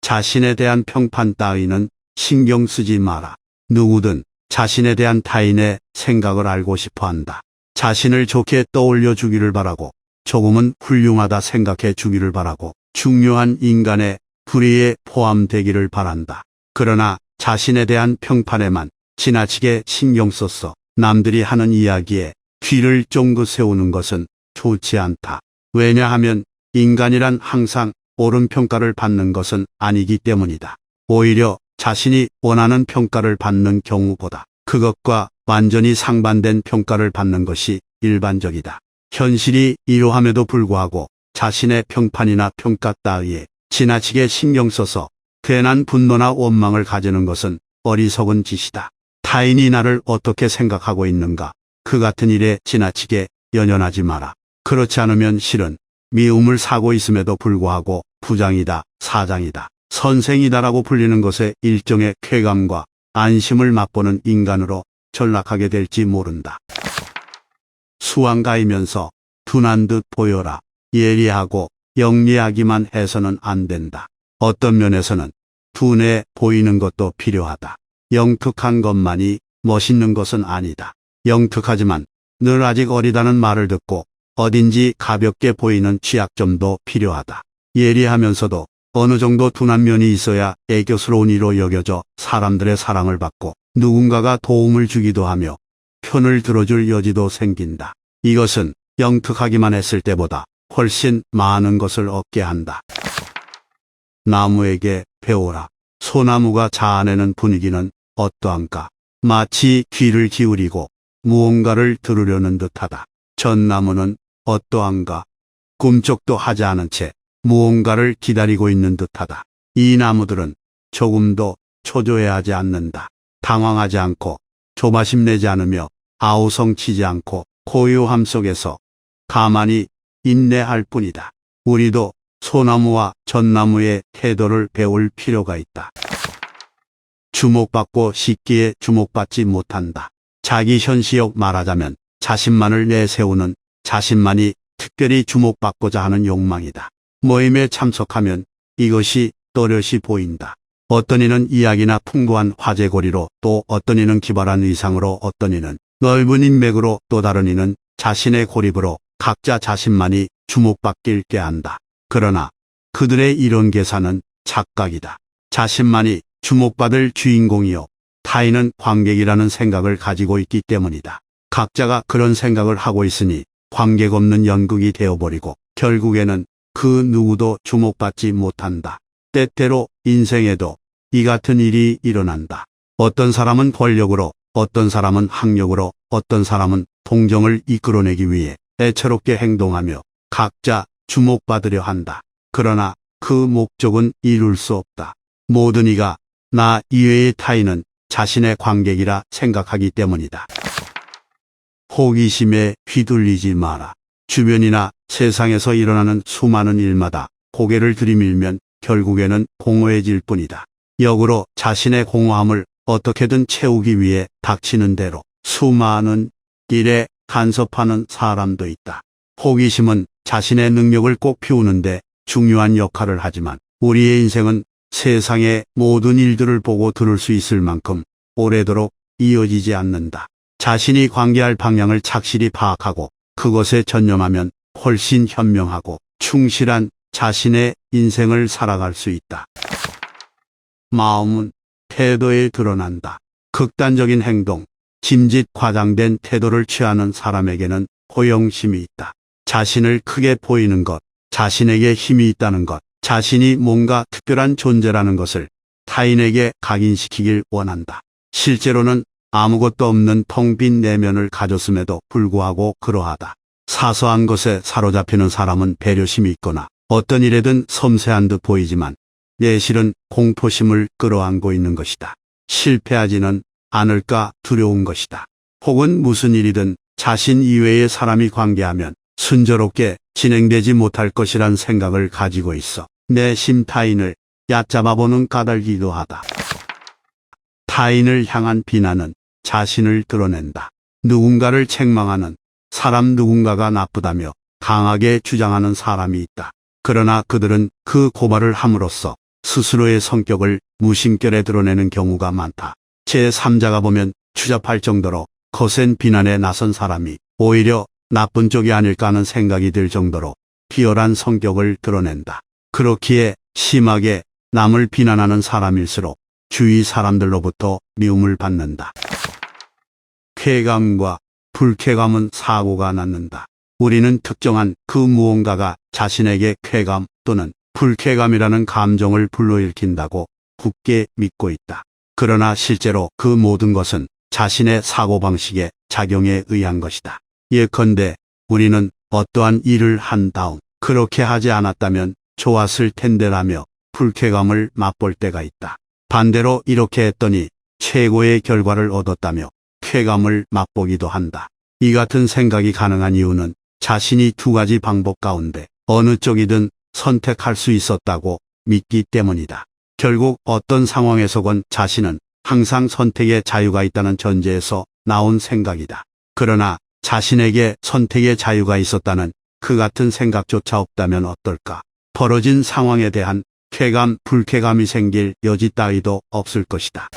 자신에 대한 평판 따위는 신경 쓰지 마라. 누구든 자신에 대한 타인의 생각을 알고 싶어 한다. 자신을 좋게 떠올려 주기를 바라고 조금은 훌륭하다 생각해 주기를 바라고 중요한 인간의 불의에 포함되기를 바란다. 그러나 자신에 대한 평판에만 지나치게 신경 써서 남들이 하는 이야기에 귀를 쫑긋 세우는 것은 좋지 않다. 왜냐하면 인간이란 항상 옳은 평가를 받는 것은 아니기 때문이다. 오히려 자신이 원하는 평가를 받는 경우보다 그것과 완전히 상반된 평가를 받는 것이 일반적이다. 현실이 이러함에도 불구하고 자신의 평판이나 평가 따위에 지나치게 신경 써서 괜한 분노나 원망을 가지는 것은 어리석은 짓이다. 타인이 나를 어떻게 생각하고 있는가, 그 같은 일에 지나치게 연연하지 마라. 그렇지 않으면 실은 미움을 사고 있음에도 불구하고 부장이다, 사장이다, 선생이다라고 불리는 것에 일종의 쾌감과 안심을 맛보는 인간으로 전락하게 될지 모른다. 수완가이면서 둔한 듯 보여라. 예리하고 영리하기만 해서는 안 된다. 어떤 면에서는 둔해 보이는 것도 필요하다. 영특한 것만이 멋있는 것은 아니다. 영특하지만 늘 아직 어리다는 말을 듣고 어딘지 가볍게 보이는 취약점도 필요하다. 예리하면서도 어느 정도 둔한 면이 있어야 애교스러운 이로 여겨져 사람들의 사랑을 받고 누군가가 도움을 주기도 하며 편을 들어줄 여지도 생긴다. 이것은 영특하기만 했을 때보다 훨씬 많은 것을 얻게 한다. 나무에게 배워라. 소나무가 자아내는 분위기는 어떠한가? 마치 귀를 기울이고 무언가를 들으려는 듯하다. 전나무는 어떠한가? 꿈쩍도 하지 않은 채 무언가를 기다리고 있는 듯하다. 이 나무들은 조금도 초조해하지 않는다. 당황하지 않고 조바심 내지 않으며 아우성치지 않고 고요함 속에서 가만히 인내할 뿐이다. 우리도 소나무와 전나무의 태도를 배울 필요가 있다. 주목받고 싶기에 주목받지 못한다. 자기 현시욕 말하자면 자신만을 내세우는, 자신만이 특별히 주목받고자 하는 욕망이다. 모임에 참석하면 이것이 또렷이 보인다. 어떤 이는 이야기나 풍부한 화제거리로, 또 어떤 이는 기발한 의상으로, 어떤 이는 넓은 인맥으로, 또 다른 이는 자신의 고립으로 각자 자신만이 주목받길 꾀한다. 그러나 그들의 이런 계산은 착각이다. 자신만이 주목받을 주인공이요, 타인은 관객이라는 생각을 가지고 있기 때문이다. 각자가 그런 생각을 하고 있으니 관객 없는 연극이 되어버리고 결국에는 그 누구도 주목받지 못한다. 때때로 인생에도 이 같은 일이 일어난다. 어떤 사람은 권력으로, 어떤 사람은 학력으로, 어떤 사람은 동정을 이끌어내기 위해 애처롭게 행동하며 각자 주목받으려 한다. 그러나 그 목적은 이룰 수 없다. 모든 이가 나 이외의 타인은 자신의 관객이라 생각하기 때문이다. 호기심에 휘둘리지 마라. 주변이나 세상에서 일어나는 수많은 일마다 고개를 들이밀면 결국에는 공허해질 뿐이다. 역으로 자신의 공허함을 어떻게든 채우기 위해 닥치는 대로 수많은 일에 간섭하는 사람도 있다. 호기심은 자신의 능력을 꼭 피우는데 중요한 역할을 하지만 우리의 인생은 세상의 모든 일들을 보고 들을 수 있을 만큼 오래도록 이어지지 않는다. 자신이 관계할 방향을 착실히 파악하고 그것에 전념하면 훨씬 현명하고 충실한 자신의 인생을 살아갈 수 있다. 마음은 태도에 드러난다. 극단적인 행동, 짐짓 과장된 태도를 취하는 사람에게는 호영심이 있다. 자신을 크게 보이는 것, 자신에게 힘이 있다는 것, 자신이 뭔가 특별한 존재라는 것을 타인에게 각인시키길 원한다. 실제로는 아무것도 없는 텅 빈 내면을 가졌음에도 불구하고 그러하다. 사소한 것에 사로잡히는 사람은 배려심이 있거나 어떤 일에든 섬세한 듯 보이지만 내실은 공포심을 끌어안고 있는 것이다. 실패하지는 않을까 두려운 것이다. 혹은 무슨 일이든 자신 이외의 사람이 관계하면 순조롭게 진행되지 못할 것이란 생각을 가지고 있어 내심 타인을 얕잡아보는 까닭이기도 하다. 타인을 향한 비난은 자신을 드러낸다. 누군가를 책망하는 사람, 누군가가 나쁘다며 강하게 주장하는 사람이 있다. 그러나 그들은 그 고발을 함으로써 스스로의 성격을 무심결에 드러내는 경우가 많다. 제3자가 보면 추잡할 정도로 거센 비난에 나선 사람이 오히려 나쁜 쪽이 아닐까 하는 생각이 들 정도로 비열한 성격을 드러낸다. 그렇기에 심하게 남을 비난하는 사람일수록 주위 사람들로부터 미움을 받는다. 쾌감과 불쾌감은 사고가 낳는다. 우리는 특정한 그 무언가가 자신에게 쾌감 또는 불쾌감이라는 감정을 불러일으킨다고 굳게 믿고 있다. 그러나 실제로 그 모든 것은 자신의 사고방식의 작용에 의한 것이다. 예컨대 우리는 어떠한 일을 한 다음 그렇게 하지 않았다면 좋았을 텐데라며 불쾌감을 맛볼 때가 있다. 반대로 이렇게 했더니 최고의 결과를 얻었다며 쾌감을 맛보기도 한다. 이 같은 생각이 가능한 이유는 자신이 두 가지 방법 가운데 어느 쪽이든 선택할 수 있었다고 믿기 때문이다. 결국 어떤 상황에서건 자신은 항상 선택의 자유가 있다는 전제에서 나온 생각이다. 그러나 자신에게 선택의 자유가 있었다는 그 같은 생각조차 없다면 어떨까? 벌어진 상황에 대한 쾌감, 불쾌감이 생길 여지 따위도 없을 것이다.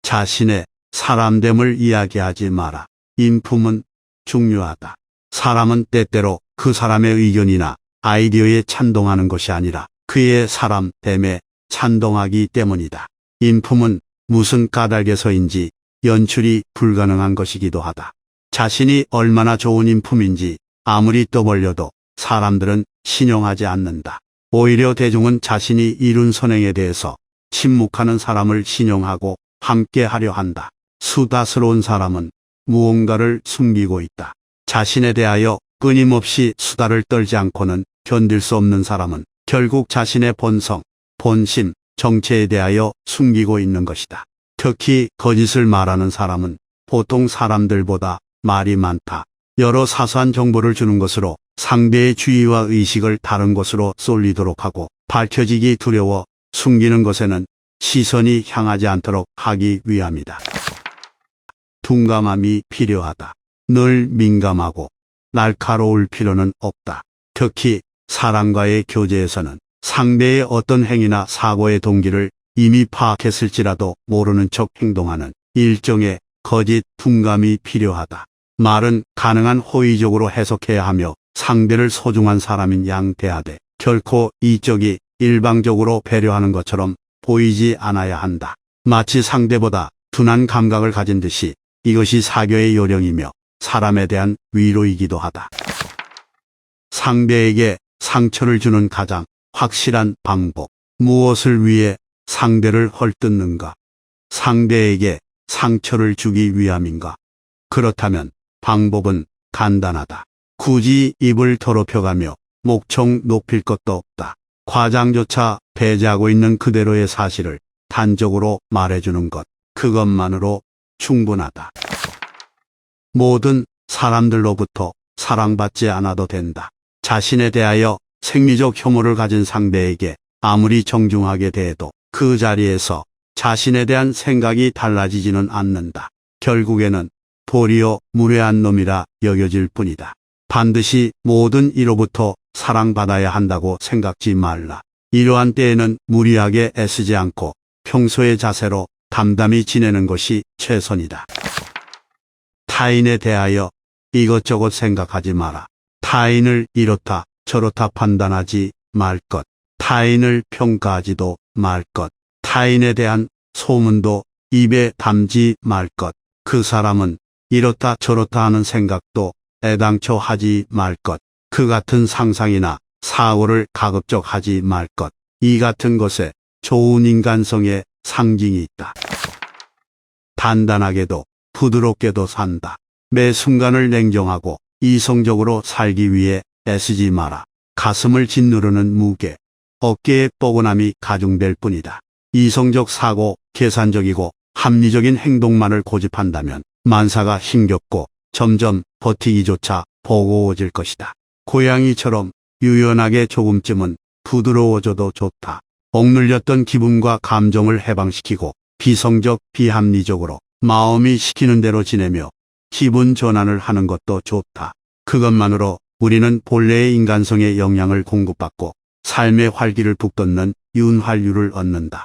자신의 사람됨을 이야기하지 마라. 인품은 중요하다. 사람은 때때로 그 사람의 의견이나 아이디어에 찬동하는 것이 아니라 그의 사람됨에 찬동하기 때문이다. 인품은 무슨 까닭에서인지 연출이 불가능한 것이기도 하다. 자신이 얼마나 좋은 인품인지 아무리 떠벌려도 사람들은 신용하지 않는다. 오히려 대중은 자신이 이룬 선행에 대해서 침묵하는 사람을 신용하고 함께 하려 한다. 수다스러운 사람은 무언가를 숨기고 있다. 자신에 대하여 끊임없이 수다를 떨지 않고는 견딜 수 없는 사람은 결국 자신의 본성, 본심, 정체에 대하여 숨기고 있는 것이다. 특히 거짓을 말하는 사람은 보통 사람들보다 말이 많다. 여러 사소한 정보를 주는 것으로 상대의 주의와 의식을 다른 것으로 쏠리도록 하고 밝혀지기 두려워 숨기는 것에는 시선이 향하지 않도록 하기 위함이다. 둔감함이 필요하다. 늘 민감하고 날카로울 필요는 없다. 특히 사람과의 교제에서는 상대의 어떤 행위나 사고의 동기를 이미 파악했을지라도 모르는 척 행동하는 일종의 거짓 둔감이 필요하다. 말은 가능한 호의적으로 해석해야 하며 상대를 소중한 사람인 양 대하되 결코 이쪽이 일방적으로 배려하는 것처럼 보이지 않아야 한다. 마치 상대보다 둔한 감각을 가진 듯이 이것이 사교의 요령이며 사람에 대한 위로이기도 하다. 상대에게 상처를 주는 가장 확실한 방법. 무엇을 위해 상대를 헐뜯는가? 상대에게 상처를 주기 위함인가? 그렇다면 방법은 간단하다. 굳이 입을 더럽혀가며 목청 높일 것도 없다. 과장조차 배제하고 있는 그대로의 사실을 단적으로 말해주는 것. 그것만으로 충분하다. 모든 사람들로부터 사랑받지 않아도 된다. 자신에 대하여 생리적 혐오를 가진 상대에게 아무리 정중하게 대해도 그 자리에서 자신에 대한 생각이 달라지지는 않는다. 결국에는 도리어 무례한 놈이라 여겨질 뿐이다. 반드시 모든 이로부터 사랑받아야 한다고 생각지 말라. 이러한 때에는 무리하게 애쓰지 않고 평소의 자세로 담담히 지내는 것이 최선이다. 타인에 대하여 이것저것 생각하지 마라. 타인을 이렇다 저렇다 판단하지 말 것. 타인을 평가하지도 말 것. 타인에 대한 소문도 입에 담지 말 것. 그 사람은 이렇다 저렇다 하는 생각도 애당초 하지 말 것. 그 같은 상상이나 사고를 가급적 하지 말 것. 이 같은 것에 좋은 인간성의 상징이 있다. 단단하게도 부드럽게도 산다. 매 순간을 냉정하고 이성적으로 살기 위해 애쓰지 마라. 가슴을 짓누르는 무게, 어깨의 뻐근함이 가중될 뿐이다. 이성적 사고, 계산적이고 합리적인 행동만을 고집한다면 만사가 힘겹고 점점 버티기조차 버거워질 것이다. 고양이처럼 유연하게 조금쯤은 부드러워져도 좋다. 억눌렸던 기분과 감정을 해방시키고 비성적 비합리적으로 마음이 시키는 대로 지내며 기분 전환을 하는 것도 좋다. 그것만으로 우리는 본래의 인간성의 영향을 공급받고 삶의 활기를 북돋는 윤활유를 얻는다.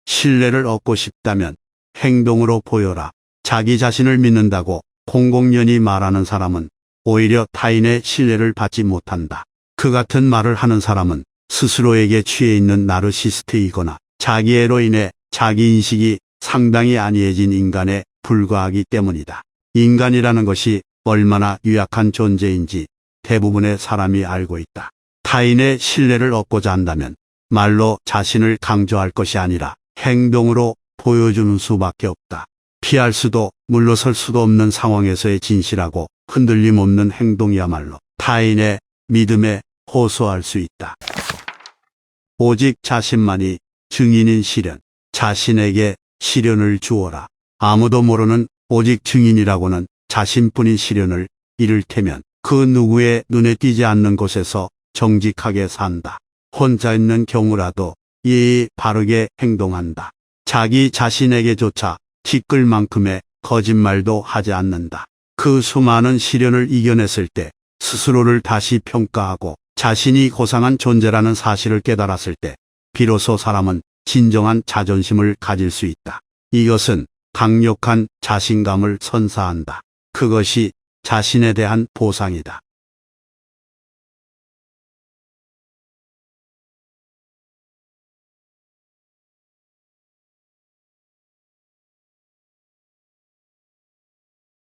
신뢰를 얻고 싶다면 행동으로 보여라. 자기 자신을 믿는다고 공공연히 말하는 사람은 오히려 타인의 신뢰를 받지 못한다. 그 같은 말을 하는 사람은 스스로에게 취해 있는 나르시스트이거나 자기애로 인해 자기인식이 상당히 안이해진 인간에 불과하기 때문이다. 인간이라는 것이 얼마나 유약한 존재인지 대부분의 사람이 알고 있다. 타인의 신뢰를 얻고자 한다면 말로 자신을 강조할 것이 아니라 행동으로 보여주는 수밖에 없다. 피할 수도 물러설 수도 없는 상황에서의 진실하고 흔들림 없는 행동이야말로 타인의 믿음에 호소할 수 있다. 오직 자신만이 증인인 시련. 자신에게 시련을 주어라. 아무도 모르는 오직 증인이라고는 자신뿐인 시련을 이를테면 그 누구의 눈에 띄지 않는 곳에서 정직하게 산다. 혼자 있는 경우라도 예의 바르게 행동한다. 자기 자신에게조차 티끌 만큼의 거짓말도 하지 않는다. 그 수많은 시련을 이겨냈을 때 스스로를 다시 평가하고 자신이 고상한 존재라는 사실을 깨달았을 때 비로소 사람은 진정한 자존심을 가질 수 있다. 이것은 강력한 자신감을 선사한다. 그것이 자신에 대한 보상이다.